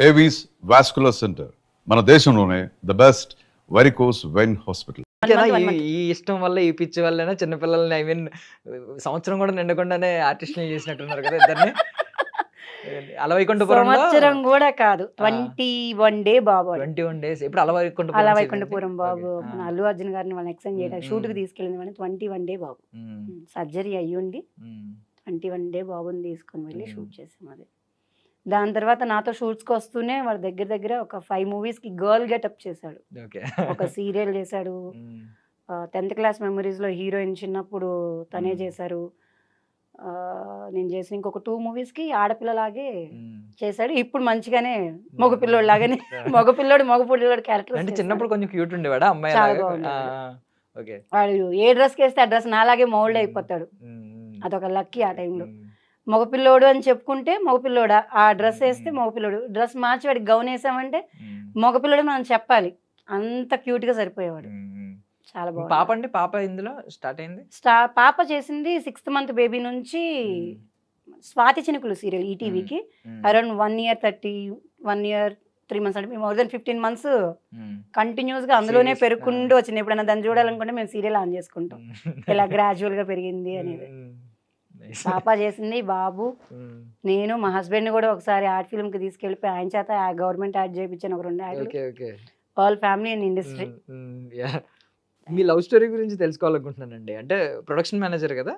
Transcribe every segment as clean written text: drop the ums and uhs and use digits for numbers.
Avis vascular centre మన దేశంలోనే the best varicose vein hospital. ఈ ఇష్టం వల్ల ఈ పిచ్చి వల్లనే చిన్నపిల్లల్ని సంవత్సరం కూడా నిండకుండానే ఆర్టిస్టులు చేసినట్టున్నారు కదా ఇద్దరిని. అలవైకుంఠపురంలో సంవత్సరం కూడా కాదు, 21 డే బాబు. 21 డేస్. ఇప్పుడు అలవైకుంఠపురం బాబు మన అల్లు అర్జున్ గారిని వాళ్ళని ఎక్స్చేంజ్ చేయడానికి షూట్ కి తీసుకెళ్ళింది మన 21 డే బాబు. సర్జరీ అయ్యుండి 21 డే బాబుని తీసుకొని వెళ్ళి షూట్ చేసాం. అది దాని తర్వాత నాతో షూట్స్కి వస్తూనే వాళ్ళ దగ్గర ఒక 5 మూవీస్కి గర్ల్ గెటప్ చేశాడు. ఒక సీరియల్ చేశాడు, 10th క్లాస్ మెమరీస్లో హీరోయిన్ చిన్నప్పుడు తనే చేశారు. నేను చేసిన ఇంకొక 2 మూవీస్కి ఆడపిల్లలాగే చేశాడు. ఇప్పుడు మంచిగానే మగపిల్లోడు లాగానే మగపిల్లోడు క్యారెక్టర్. అంటే చిన్నప్పుడు కొంచెం క్యూట్ ఉండేవాడా అమ్మాయి? చాలా బాగుంది. వాడు ఏ డ్రెస్కి వేస్తే ఆ డ్రెస్ నాలాగే మౌల్డ్ అయిపోతాడు. అదొక లక్కీ ఆ టైంలో. మగపిల్లోడు అని చెప్పుకుంటే మగపిల్లోడా, ఆ డ్రెస్ వేస్తే మగపిల్లోడు, డ్రెస్ మార్చి వాడికి గౌన్ వేసామంటే మగపిల్లోడు మనం చెప్పాలి. అంత క్యూట్ గా సరిపోయేవాడు. చాలా బాగుంది. పాప అండి, పాప ఇందులో స్టార్ట్ అయింది. పాప చేసింది 6th మంత్ బేబీ నుంచి స్వాతి చినుకులు సీరియల్ ఈటీవీకి అరౌండ్ 1 year 3 months అంటే మోర్ దెన్ 15 months కంటిన్యూస్ గా అందులోనే పెరుగుకుంటూ వచ్చింది. ఎప్పుడైనా దాన్ని చూడాలనుకుంటే మేము సీరియల్ ఆన్ చేసుకుంటాం, ఇలా గ్రాడ్యువల్ గా పెరిగింది అనేది. పాప చేసింది, బాబు, నేను, మా హస్బెండ్ కూడా ఒకసారి ఆర్ట్ ఫిల్మ్ కి తీసుకెళ్ళిపోయి ఆయన చేత గవర్నమెంట్ యాడ్ చేయించాను, ఒక 2 యాడ్లు. All family and industry. మీ లవ్ స్టోరీ గురించి తెలుసుకోవాలనుకుంటున్నానండి. అంటే ప్రొడక్షన్ మేనేజర్ కదా,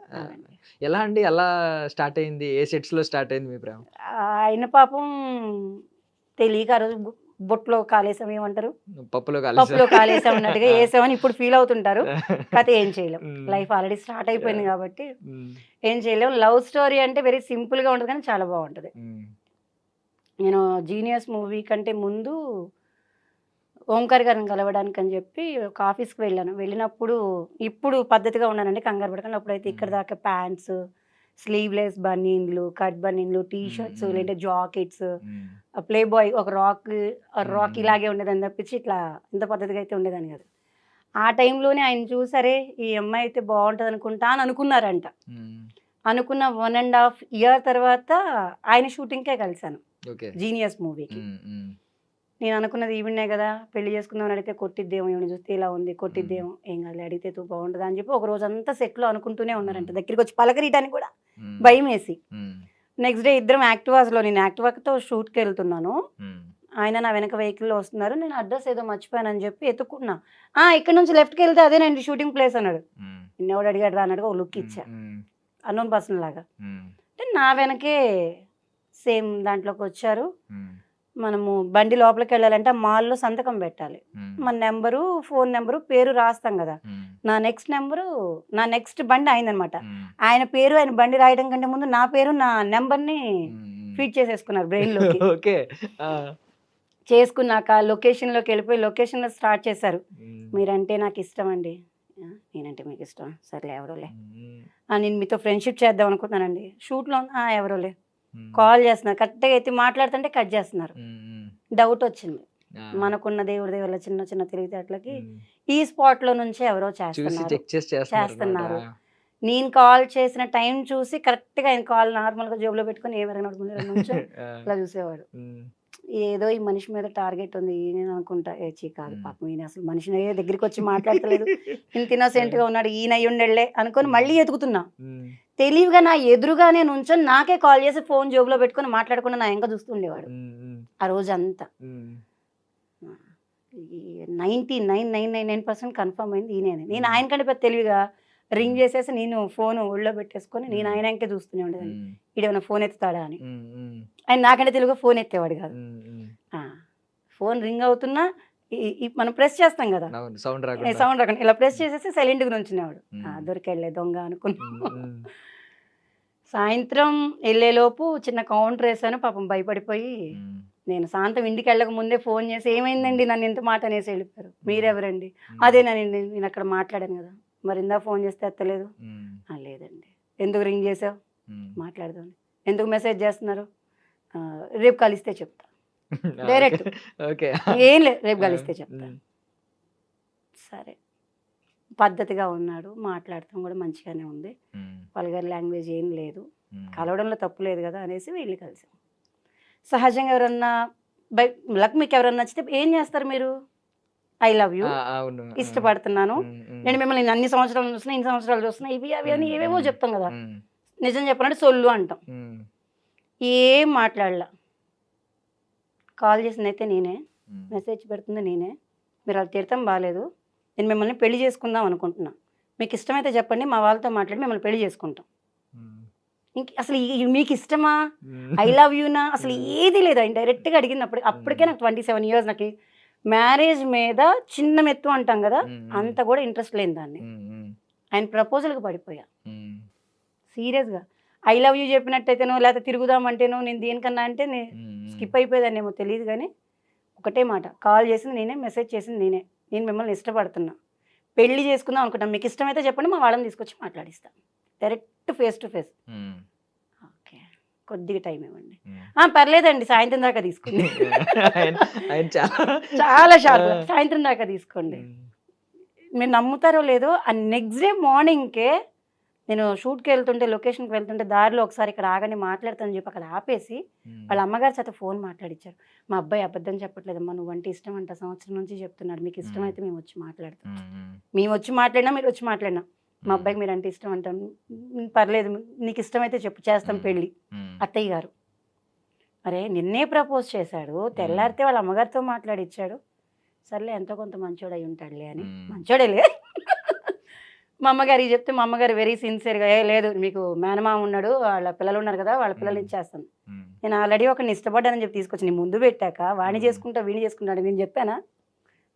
ఎలా అండి, ఎలా స్టార్ట్ అయింది, ఏ సెట్స్ లో స్టార్ట్ అయింది మీ ప్రేమ? ఆయన పాపం తెలియక ఆ రోజు బొట్లో కాలేసాం, ఏమంటారు, పప్పులో కాలేసాం అన్నట్టుగా వేసామని ఇప్పుడు ఫీల్ అవుతుంటారు. కాకపోతే ఏం చేయలేం, లైఫ్ ఆల్రెడీ స్టార్ట్ అయిపోయింది కాబట్టి ఏం చేయలేం. లవ్ స్టోరీ అంటే వెరీ సింపుల్ గా ఉంటుంది కానీ చాలా బాగుంటుంది. నేను జీనియస్ మూవీ కంటే ముందు ఓంకార్ గారిని కలవడానికి అని చెప్పి ఒక ఆఫీస్కి వెళ్ళినప్పుడు ఇప్పుడు పద్ధతిగా ఉన్నానండి, కంగారు పడకండి. అప్పుడైతే ఇక్కడ దాకా ప్యాంట్స్, స్లీవ్లెస్ బనీన్లు, కట్ బనీన్లు, టీ షర్ట్స్, లేదంటే జాకెట్స్, ప్లే బాయ్ ఒక రాక్ ఇలాగే ఉండేదని తప్పించి ఇట్లా ఇంత పద్ధతిగా అయితే ఉండేదని కదా. ఆ టైంలోనే ఆయన చూసారే ఈ అమ్మాయి అయితే బాగుంటుంది అనుకుంటా అని అనుకున్నారంట. అనుకున్న 1.5 year తర్వాత ఆయన షూటింగ్కే కలిశాను జీనియస్ మూవీకి. నేను అనుకున్నది ఈవిడే కదా, పెళ్లి చేసుకుందామని అడిగితే కొట్టిద్దేమో, ఈవిడ చూస్తే ఇలా ఉంది, కొట్టిద్దేమో, ఏం కాదు అడిగితే తూ బాగుంటుంది అని చెప్పి ఒక రోజు అంతా సెట్లో అనుకుంటూనే ఉన్నారంట. దగ్గరికి వచ్చి పలకరీయడానికి కూడా భయం వేసి. నెక్స్ట్ డే ఇద్దరం యాక్టివాస్లో, నేను యాక్టివాతో షూట్కి వెళ్తున్నాను, ఆయన నా వెనక వెహికల్లో వస్తున్నారు. నేను అడ్రస్ ఏదో మర్చిపోయానని చెప్పి ఎత్తుకున్నా. ఇక్కడ నుంచి లెఫ్ట్కి వెళ్తే అదేనండి షూటింగ్ ప్లేస్ అన్నాడు. నిన్నెవడు అడిగాడు రా అన్నట్టుగా ఒక లుక్ ఇచ్చా, అన్నోన్ పర్సన్ లాగా. అంటే నా వెనకే సేమ్ దాంట్లోకి వచ్చారు. మనము బండి లోపలికి వెళ్ళాలంటే మాల్లో సంతకం పెట్టాలి, మన నెంబరు, ఫోన్ నెంబరు, పేరు రాస్తాం కదా. నా నెక్స్ట్ బండి అయిందనమాట. ఆయన పేరు, ఆయన బండి రాయడం కంటే ముందు నా పేరు, నా నెంబర్ని ఫీడ్ చేసేసుకున్నారు బ్రెయిన్లోకి. చేసుకున్నాక లొకేషన్లోకి వెళ్ళిపోయి లొకేషన్లో స్టార్ట్ చేశారు. మీరంటే నాకు ఇష్టం అండి. నేనంటే మీకు ఇష్టం, సర్లే ఎవరోలే, నేను మీతో ఫ్రెండ్షిప్ చేద్దాం అనుకుంటున్నానండి. షూట్లో ఎవరోలే కాల్ చేస్తున్నారు, కరెక్ట్గా అయితే మాట్లాడుతుంటే కట్ చేస్తున్నారు. డౌట్ వచ్చింది, మనకున్న దేవుడి దేవుళ్ళ చిన్న చిన్న తెలివితేటలకి ఈ స్పాట్లో నుంచే ఎవరో చేస్తున్నారు. నేను కాల్ చేసిన టైం చూసి కరెక్ట్గా ఆయన కాల్ నార్మల్గా జేబులో పెట్టుకుని ఎవరైనా నుంచో అలా చూసేవాడు. ఏదో ఈ మనిషి మీద టార్గెట్ ఉంది, నేను అనుకుంటా కాదు పాపం, ఈయన అసలు మనిషిని దగ్గరికి వచ్చి మాట్లాడతలేదు, ఇంత ఇన్నోసెంట్గా ఉన్నాడు, ఈయన అయ్యుండెళ్ళే అనుకొని మళ్ళీ ఎతుకుతున్నా. తెలివిగా నా ఎదురుగానే నుంచొని నాకే కాల్ చేసి ఫోన్ జోబులో పెట్టుకొని మాట్లాడకుండా నా ఇంకా చూస్తుండేవాడు ఆ రోజు అంతా. 99.999% కన్ఫర్మ్ అయింది ఈయనే. నేను ఆయన కంటే పెద్ద తెలివిగా రింగ్ చేసేసి నేను ఫోన్ ఒళ్ళో పెట్టేసుకొని నేను ఆయన ఇంకే చూస్తూనే ఉండేదాన్ని, ఈడేమైనా ఫోన్ ఎత్తుతాడా అని. ఆయన నాకంటే తెలుగుగా ఫోన్ ఎత్తేవాడు కాదు. ఫోన్ రింగ్ అవుతున్నా మనం ప్రెస్ చేస్తాం కదా, సౌండ్ రాకుండా ఇలా ప్రెస్ చేసేసి సైలెంట్గా నుంచునేవాడు. దొరికెళ్ళే దొంగ అనుకున్నా. సాయంత్రం వెళ్ళేలోపు చిన్న కౌంటర్ వేసాను, పాపం భయపడిపోయి నేను సాయంత్రం ఇంటికి వెళ్ళక ముందే ఫోన్ చేసి ఏమైందండి నన్ను ఎంత మాట అనేసి వెళ్ళిపోయారు. మీరెవరండి? అదేనండి నేను అక్కడ మాట్లాడాను కదా, మరి ఇందా ఫోన్ చేస్తే ఎత్తలేదు. లేదండి. ఎందుకు రింగ్ చేసావు? మాట్లాడదాం. ఎందుకు మెసేజ్ చేస్తున్నారు? రేపు కలిస్తే చెప్తా, డైరెక్ట్. ఏం లేదు, రేపు కలిస్తే చెప్తా. సరే, పద్ధతిగా ఉన్నాడు, మాట్లాడటం కూడా మంచిగానే ఉంది, వల్గర్ లాంగ్వేజ్ ఏం లేదు, కలవడంలో తప్పు లేదు కదా అనేసి వెళ్ళి కలిసాం. సహజంగా ఎవరన్నా బై లక్ మీకు ఎవరైనా నచ్చితే ఏం చేస్తారు మీరు? ఐ లవ్ యూ, అవును. ఇష్టపడుతున్నాను, నేను మిమ్మల్ని అన్ని సంవత్సరాలు చూస్తున్నా, ఇన్ని సంవత్సరాలు చూస్తున్నా, ఇవి అవి అని ఏవేవో చెప్తాం కదా. నిజం చెప్పాలంటే సొల్లు అంటాం. ఏం మాట్లాడలా. కాల్ చేసింది అయితే నేనే, మెసేజ్ పెడుతుంది నేనే. మీరు అలా తిడతాం బాగాలేదు, నేను మిమ్మల్ని పెళ్లి చేసుకుందాం అనుకుంటున్నా, మీకు ఇష్టమైతే చెప్పండి, మా వాళ్ళతో మాట్లాడి మిమ్మల్ని పెళ్లి చేసుకుంటాం. ఇంక అసలు మీకు ఇష్టమా, ఐ లవ్ యూనా, అసలు ఏది లేదు. ఆయన డైరెక్ట్గా అడిగింది. అప్పటికే నాకు 27 years. నాకు మ్యారేజ్ మీద చిన్న మెత్తు అంటాం కదా, అంత కూడా ఇంట్రెస్ట్ లేని దాన్ని. ఆయన ప్రపోజల్కి పడిపోయా సీరియస్గా. ఐ లవ్ యూ చెప్పినట్టయితేనో లేకపోతే తిరుగుదామంటేనో నేను దేనికన్నా అంటే స్కిప్ అయిపోయేదాన్ని ఏమో తెలియదు. కానీ ఒకటే మాట, కాల్ చేసింది నేనే, మెసేజ్ చేసింది నేనే, నేను మిమ్మల్ని ఇష్టపడుతున్నా, పెళ్లి చేసుకుందాం అనుకుంటాం, మీకు ఇష్టమైతే చెప్పండి, మా వాళ్ళని తీసుకొచ్చి మాట్లాడిస్తాం. Direct face to face. Okay, కొద్దిగా టైం ఇవ్వండి. పర్లేదండి, సాయంత్రం దాకా తీసుకోండి. చాలా షార్ప్. సాయంత్రం దాకా తీసుకోండి. మీరు నమ్ముతారో లేదో, ఆ నెక్స్ట్ డే మార్నింగ్కే నేను షూట్కి వెళ్తుంటే, లొకేషన్కి వెళ్తుంటే దారిలో ఒకసారి ఇక్కడ ఆగని మాట్లాడతానని చెప్పి అక్కడ ఆపేసి వాళ్ళ అమ్మగారి చేత ఫోన్ మాట్లాడించారు. మా అబ్బాయి అబద్ధం చెప్పట్లేదమ్మా, నువ్వంటే ఇష్టం అంట, సంవత్సరం నుంచి చెప్తున్నాడు, మీకు ఇష్టమైతే మేము వచ్చి మాట్లాడతాం. మేము వచ్చి మాట్లాడినా, మీరు వచ్చి మాట్లాడినా, మా అబ్బాయికి మీరు అంటే ఇష్టం అంటాం, పర్లేదు నీకు ఇష్టమైతే చెప్పు, చేస్తాం పెళ్ళి. అత్తయ్య గారు అరే నిన్నే ప్రపోజ్ చేశాడు, తెల్లారితే వాళ్ళ అమ్మగారితో మాట్లాడిచ్చాడు, సర్లే ఎంతో కొంత మంచోడు అయి ఉంటాడులే అని. మంచోడేలే. మా అమ్మగారికి చెప్తే మా అమ్మగారు వెరీ సిన్సియర్గా, లేదు మీకు మేనమామ ఉన్నాడు, వాళ్ళ పిల్లలు ఉన్నారు కదా, వాళ్ళ పిల్లలు ఇచ్చేస్తాను, నేను ఆల్రెడీ ఒకరిని ఇష్టపడ్డానని చెప్పి తీసుకొచ్చి నీ ముందు పెట్టాక వాడిని చేసుకుంటా వీడిని చేసుకుంటాడు, నేను చెప్పానా,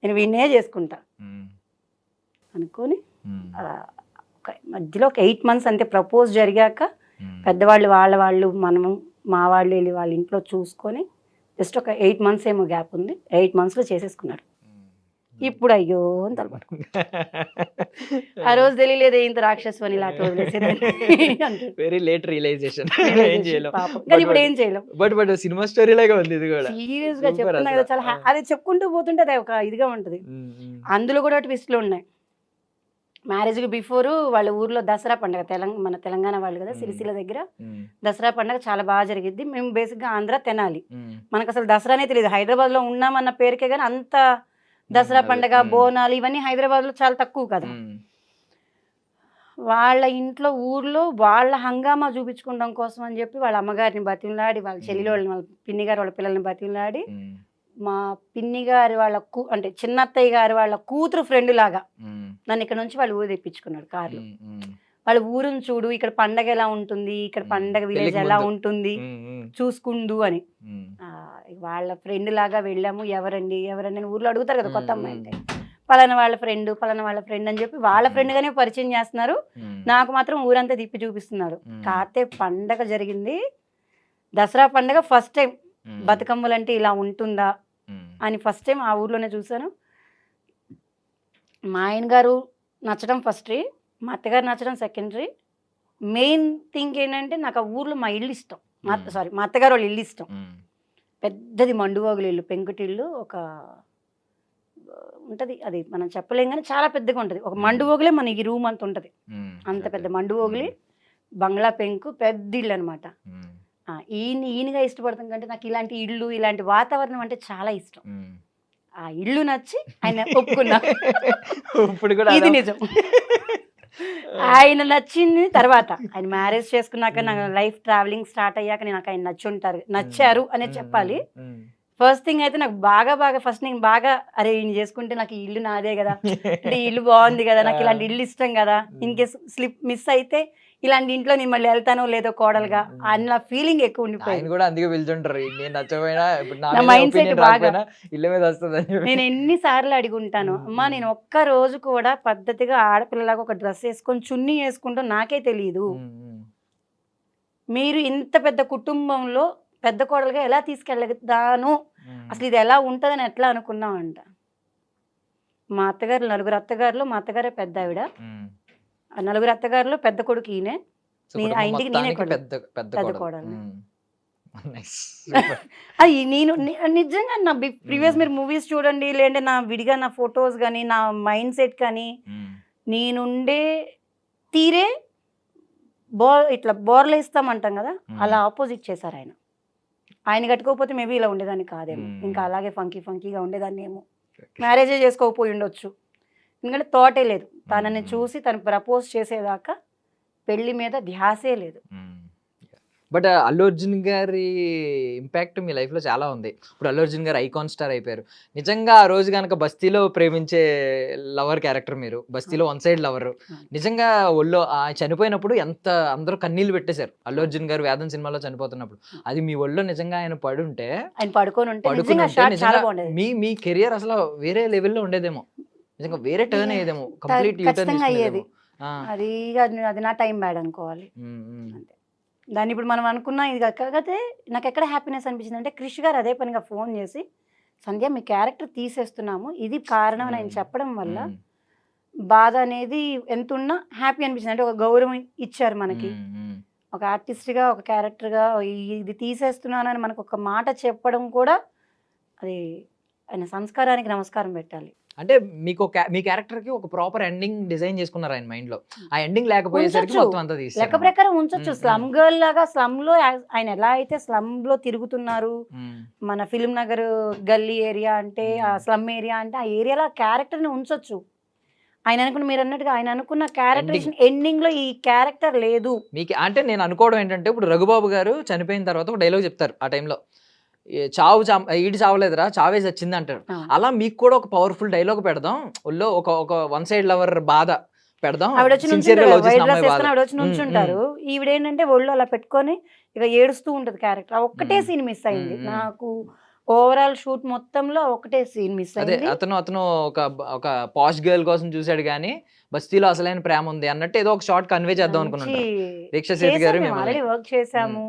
నేను వీడినే చేసుకుంటా అనుకొని మధ్యలో ఒక 8 months అంతే. ప్రపోజ్ జరిగాక పెద్దవాళ్ళు వాళ్ళు మనము మా వాళ్ళు వెళ్ళి వాళ్ళ ఇంట్లో చూసుకొని జస్ట్ ఒక 8 months ఏమో గ్యాప్ ఉంది, 8 monthsలో చేసేసుకున్నాడు. ఇప్పుడు అయ్యో అని తలపడు. ఆ రోజు తెలియలేదు ఇంత రాక్షసు అని, ఇలా వెరీ లేట్ రియలైజేషన్. కానీ ఇప్పుడు ఏం చేయలేం. బట్ సినిమా స్టోరీ లాగా ఉంది ఇది కూడా. సీరియస్ గా చెప్తున్నా కదా, చాలా అది చెప్పుకుంటూ పోతుంటే అది ఒక ఇదిగా ఉంటది. అందులో కూడా ట్విస్ట్లు ఉన్నాయి. మ్యారేజ్కి బిఫోర్ వాళ్ళ ఊర్లో దసరా పండుగ, మన తెలంగాణ వాళ్ళు కదా, సిరిసిల్ల దగ్గర దసరా పండుగ చాలా బాగా జరిగిద్ది. మేము బేసిక్గా ఆంధ్ర తెనాలి, మనకు అసలు దసరానే తెలియదు. హైదరాబాద్లో ఉన్నామన్న పేరుకే కానీ అంత దసరా పండుగ బోనాలు ఇవన్నీ హైదరాబాద్లో చాలా తక్కువ కదా. వాళ్ళ ఇంట్లో ఊర్లో వాళ్ళ హంగామా చూపించుకోవడం కోసం అని చెప్పి వాళ్ళ అమ్మగారిని బతిమలాడి, వాళ్ళ చెల్లి వాళ్ళ పిన్ని గారు వాళ్ళ పిల్లల్ని బతిమలాడి, మా పిన్ని గారి వాళ్ళ అంటే చిన్నత్తయ్య గారి వాళ్ళ కూతురు ఫ్రెండ్ లాగా నన్ను ఇక్కడ నుంచి వాళ్ళు ఊరు తెప్పించుకున్నాడు కార్లో. వాళ్ళ ఊరుని చూడు, ఇక్కడ పండగ ఎలా ఉంటుంది, ఇక్కడ పండగ విలేజ్ ఎలా ఉంటుంది చూసుకుందు అని. వాళ్ళ ఫ్రెండ్ లాగా వెళ్ళాము. ఎవరండి అని ఊర్లో అడుగుతారు కదా కొత్త అమ్మాయి అంటే, పలానా వాళ్ళ ఫ్రెండ్ అని చెప్పి వాళ్ళ ఫ్రెండ్గానే పరిచయం చేస్తున్నారు. నాకు మాత్రం ఊరంతా తిప్పి చూపిస్తున్నారు. కాకపోతే పండగ జరిగింది, దసరా పండగ ఫస్ట్ టైం బతుకమ్మలు అంటే ఇలా ఉంటుందా అని ఫస్ట్ టైం ఆ ఊర్లోనే చూసాను. మా ఆయన గారు నచ్చడం ఫస్ట్, మా అత్తగారు నచ్చడం సెకండరీ. మెయిన్ థింగ్ ఏంటంటే నాకు ఆ ఊర్లో మా ఇల్లు ఇష్టం. మా అత్తగారు వాళ్ళ ఇల్లు ఇష్టం. పెద్దది మండువాగులు ఇల్లు, పెంకుటిల్లు, ఒక ఉంటుంది, అది మనం చెప్పలేం కానీ చాలా పెద్దగా ఉంటుంది. ఒక మండువోగులే మన ఈ రూమ్ అంత ఉంటుంది, అంత పెద్ద మండువోగులి, బంగ్లా పెంకు, పెద్ద ఇల్లు అనమాట. ఈయనగా ఇష్టపడతాం కంటే నాకు ఇలాంటి ఇల్లు, ఇలాంటి వాతావరణం అంటే చాలా ఇష్టం. ఆ ఇల్లు నచ్చి ఆయన ఒప్పుకున్నా. ఇప్పుడు కూడా ఇది నిజం. ఆయన నచ్చింది తర్వాత, ఆయన మ్యారేజ్ చేసుకున్నాక, నా లైఫ్ ట్రావెలింగ్ స్టార్ట్ అయ్యాక నాకు ఆయన నచ్చారు అనే చెప్పాలి. ఫస్ట్ థింగ్ అయితే నాకు బాగా ఫస్ట్ నేను బాగా అరే ఈయన చేసుకుంటే నాకు ఈ ఇల్లు నాదే కదా, అంటే ఈ ఇల్లు బాగుంది కదా, నాకు ఇలాంటి ఇల్లు ఇష్టం కదా, ఇన్ కేస్ స్లిప్ మిస్ అయితే ఇలాంటి ఇంట్లో నేను మళ్ళీ వెళ్తానో లేదో కోడలుగా అన్న ఫీలింగ్ ఎక్కువ ఉండిపోయింది. కూడా అందుకే వెళ్తుంటారు, నేను నచ్చపోయినా నా మైండ్ సెట్ బాగా ఇల్లు మీద వస్తుంది. నేను ఎన్నిసార్లు అడిగి ఉంటాను, అమ్మా నేను ఒక్క రోజు కూడా పద్ధతిగా ఆడపిల్లలాగా ఒక డ్రెస్ వేసుకొని చున్నీ వేసుకుంటూ నాకే తెలియదు, మీరు ఇంత పెద్ద కుటుంబంలో పెద్ద కోడలుగా ఎలా తీసుకెళ్ళగదాను, అసలు ఇది ఎలా ఉంటుందని ఎట్లా అనుకున్నామంట. మా అత్తగారు 4 అత్తగారులు, మా అత్తగారే పెద్ద ఆవిడ. 4 అత్తగారులో పెద్ద కొడుకు ఈయనే, ఆ ఇంటికి నేనే పెద్ద కోడలు. అది నేను నిజంగా నా ప్రీవియస్ మీరు మూవీస్ చూడండి, లేదంటే నా విడిగా నా ఫొటోస్ కానీ నా మైండ్ సెట్ కానీ నేనుండే తీరే ఇట్లా బోర్లు ఇస్తామంటాం కదా, అలా ఆపోజిట్ చేశారు ఆయన. ఆయన కట్టుకోకపోతే మేబీ ఇలా ఉండేదాన్ని కాదేమో, మ్మ్. ఇంకా అలాగే ఫంకీగా ఉండేదాన్ని ఏమో, మ్యారేజే చేసుకోకపోయి ఉండొచ్చు. ఎందుకంటే థాటే లేదు, తనని మ్మ్. చూసి తను ప్రపోజ్ చేసేదాకా పెళ్లి మీద ధ్యాసే లేదు. బట్ అల్లు అర్జున్ గారి ఇంపాక్ట్ మీ లైఫ్లో చాలా ఉంది. ఇప్పుడు అల్లు అర్జున్ గారు ఐకాన్ స్టార్ అయిపోయారు. నిజంగా ఆ రోజు కనుక బస్తీలో ప్రేమించే లవర్ క్యారెక్టర్ మీరు, బస్తీలో వన్ సైడ్ లవర్. నిజంగా ఒళ్ళో చనిపోయినప్పుడు ఎంత అందరూ కన్నీళ్ళు పెట్టేశారు. అల్లు అర్జున్ గారు వేదం సినిమాలో చనిపోతున్నప్పుడు అది మీ ఒళ్ళో నిజంగా ఆయన పడుంటే, ఆయన పడుకొని ఉంటే నిజంగా షాట్ చాలా బాగుండేది. మీ కెరియర్ అసలు వేరే లెవెల్లో ఉండేదేమో, నిజంగా వేరే టర్న్ అయ్యేదేమో, కంప్లీట్ ఖచ్చితంగా అయ్యేది. అది నా టైం బ్యాడ్ అనుకోవాలి అంతే. దాన్ని ఇప్పుడు మనం అనుకున్నా ఇది కాకపోతే నాకు ఎక్కడ హ్యాపీనెస్ అనిపించింది అంటే, క్రిష్ గారు అదే పనిగా ఫోన్ చేసి, సంధ్య మీ క్యారెక్టర్ తీసేస్తున్నాము, ఇది కారణం అని ఆయన చెప్పడం వల్ల బాధ అనేది ఎంత ఉన్నా హ్యాపీ అనిపించింది. అంటే ఒక గౌరవం ఇచ్చారు మనకి, ఒక ఆర్టిస్ట్గా, ఒక క్యారెక్టర్గా ఇది తీసేస్తున్నానని మనకు ఒక మాట చెప్పడం కూడా, అది ఆయన సంస్కారానికి నమస్కారం పెట్టాలి. అంటే మీకు మీ క్యారెక్టర్ కి ఒక ప్రాపర్ ఎండింగ్ డిజైన్ చేసుకున్నారు ఆయన మైండ్ లో. ఆ ఎండింగ్ లేకపోయేసరికి మొత్తం అంతా తీశారు. లెక్క ప్రకారం ఉంచొచ్చు. స్లమ్ గర్ల్ లాగా స్లమ్ లో ఆయన ఎలా అయితే స్లమ్ లో తిరుగుతున్నారు, మన ఫిలిం నగర్ గల్లీ ఏరియా అంటే, ఆ స్లమ్ ఏరియా అంటే, ఆ ఏరియాలో క్యారెక్టర్ ని ఉంచొచ్చు. ఆయన అనుకున్న, మీరు అన్నట్టుగా ఆయన అనుకున్న క్యారెక్టర్ ఎండింగ్ లో ఈ క్యారెక్టర్ లేదు. మీకు అంటే నేను అనుకోవడం ఏంటంటే, ఇప్పుడు రఘుబాబు గారు చనిపోయిన తర్వాత ఒక డైలాగ్ చెప్తారు ఆ టైంలో, ఈడి చావలేదురా, చావే చచ్చింది అంటారు. అలా మీకు కూడా ఒక పవర్ఫుల్ డైలాగ్ పెడదాం, ఒళ్ళో ఒక వన్ సైడ్ లవర్ బాధ పెడదాం. ఆవిడ వచ్చి నుంచుంటారు, ఈవిడేంటంటే ఒళ్ళు అలా పెట్టుకొని ఇక ఏడుస్తూ ఉంటది క్యారెక్టర్. ఒక్కటే సీన్ మిస్ అయింది నాకు, ఓవరాల్ షూట్ మొత్తంలో ఒకటే సీన్ మిస్ అదే అయింది. అతను ఒక పాష్ గర్ల్ కోసం చూసాడు కానీ బస్తీలో అసలైన ప్రేమ ఉంది అన్నట్టు ఏదో ఒక షార్ట్ కన్వే చేద్దాం అనుకున్నాను. దీక్ష సేతు గారు ఆల్రెడీ వర్క్ చేసాము.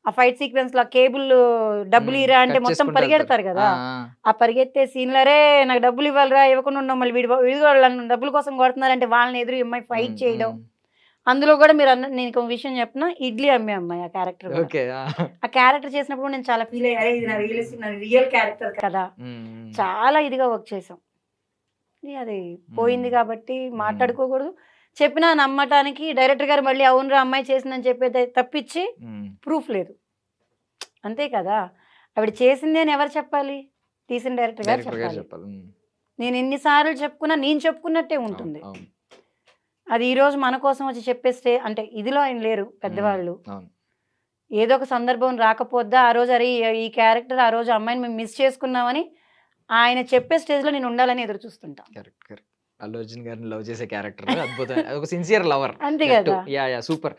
ఆ ఫైట్ సీక్వెన్స్ లో కేబుల్ డబ్బులు ఇరా అంటే మొత్తం పరిగెడతారు కదా, ఆ పరిగెత్తే సీన్లరే నాకు డబ్బులు ఇవ్వాలరా, ఇవ్వకుండా ఉన్నాం, మళ్ళీ వీడి డబ్బుల కోసం కొడుతున్నారంటే వాళ్ళని ఎదురు అమ్మాయి ఫైట్ చేయడం. అందులో కూడా మీరు నేను ఒక విషయం చెప్పిన, ఇడ్లీ అమ్మే అమ్మాయి ఆ క్యారెక్టర్. ఆ క్యారెక్టర్ చేసినప్పుడు నేను చాలా ఫీల్ అయ్యాను, ఇది నా రియల్ క్యారెక్టర్ కదా, చాలా ఇదిగా వర్క్ చేసాం. అది పోయింది కాబట్టి మాట్లాడుకోకూడదు. చెప్పినా నమ్మటానికి డైరెక్టర్ గారు మళ్ళీ అవునరా అమ్మాయి చేసిందని చెప్పేది తప్పించి ప్రూఫ్ లేదు, అంతే కదా. ఆవిడ చేసింది అని ఎవరు చెప్పాలి? తీసిన డైరెక్టర్ గారు చెప్పాలి. నేను ఎన్నిసార్లు చెప్పుకున్నా నేను చెప్పుకున్నట్టే ఉంటుంది. అది ఈరోజు మన కోసం వచ్చి చెప్పేస్తే అంటే ఇదిలో ఆయన లేరు పెద్దవాళ్ళు, ఏదో ఒక సందర్భం రాకపోద్దా ఆ రోజు, అరే ఈ క్యారెక్టర్ ఆ రోజు అమ్మాయిని మేము మిస్ చేసుకున్నామని ఆయన చెప్పే స్టేజ్ లో నేను ఉండాలని ఎదురు చూస్తుంటా. అల్లు అర్జున్ గారిని లవ్ చేసే క్యారెక్టర్ అద్భుతం, ఒక సిన్సియర్ లవర్. అంతే కదా. సూపర్.